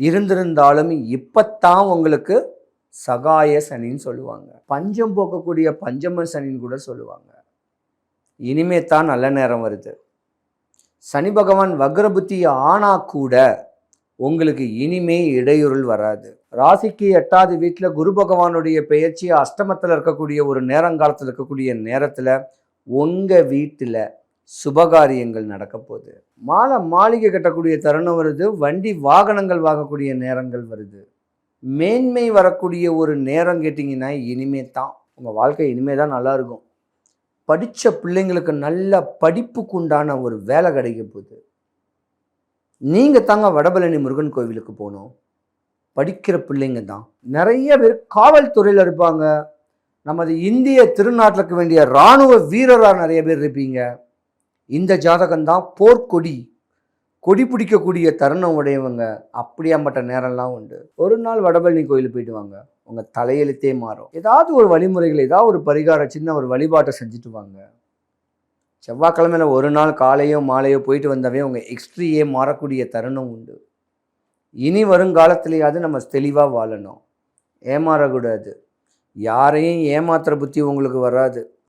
இருந்திருந்தாலும் இப்பத்தான் உங்களுக்கு சகாய சனின்னு சொல்லுவாங்க. பஞ்சம் போக்கக்கூடிய பஞ்சம சனின்னு கூட சொல்லுவாங்க. இனிமே தான் நல்ல நேரம் வருது. சனி பகவான் வக்ரபுத்தி ஆனா கூட உங்களுக்கு இனிமே இடையூறல் வராது. ராசிக்கு 8வது வீட்டில் குரு பகவானுடைய பெயர்ச்சி அஷ்டமத்தில் இருக்கக்கூடிய ஒரு நேரங்காலத்தில் இருக்கக்கூடிய நேரத்தில் உங்கள் வீட்டில் சுபகாரியங்கள் நடக்க போகுது. மாளிகை கட்டக்கூடிய தருணம் வருது. வண்டி வாகனங்கள் வாங்கக்கூடிய நேரங்கள் வருது. மேன்மை வரக்கூடிய ஒரு நேரம் கேட்டிங்கன்னா இனிமே தான் உங்கள் வாழ்க்கை இனிமே தான் நல்லா இருக்கும். படித்த பிள்ளைங்களுக்கு நல்ல படிப்புக்கு உண்டான ஒரு வேலை கிடைக்க போகுது. நீங்கள் தாங்க வடபழனி முருகன் கோவிலுக்கு போகணும். படிக்கிற பிள்ளைங்க தான் நிறைய பேர் காவல்துறையில் இருப்பாங்க. நமது இந்திய திருநாட்டிற்கு வேண்டிய இராணுவ வீரராக நிறைய பேர் இருப்பீங்க. இந்த ஜாதகம்தான் போர்க்கொடி கொடி பிடிக்கக்கூடிய தருணம் உடையவங்க. அப்படியாப்பட்ட நேரம்லாம் உண்டு. ஒரு நாள் வடபழனி கோயிலுக்கு போயிட்டு வாங்க, உங்கள் தலையெழுத்தே மாறும். ஏதாவது ஒரு வழிமுறைகள், ஏதாவது ஒரு பரிகாரம், சின்ன ஒரு வழிபாட்டை செஞ்சுட்டு வாங்க. செவ்வாய்க்கிழமையில் ஒரு நாள் காலையோ மாலையோ போயிட்டு வந்தாவே உங்கள் எக்ஸ்ட்ரியே மாறக்கூடிய தருணம் உண்டு. இனி வருங்காலத்திலேயாவது நம்ம தெளிவாக வாழணும். ஏமாறக்கூடாது. யாரையும் ஏமாத்துற புத்தி உங்களுக்கு வராது.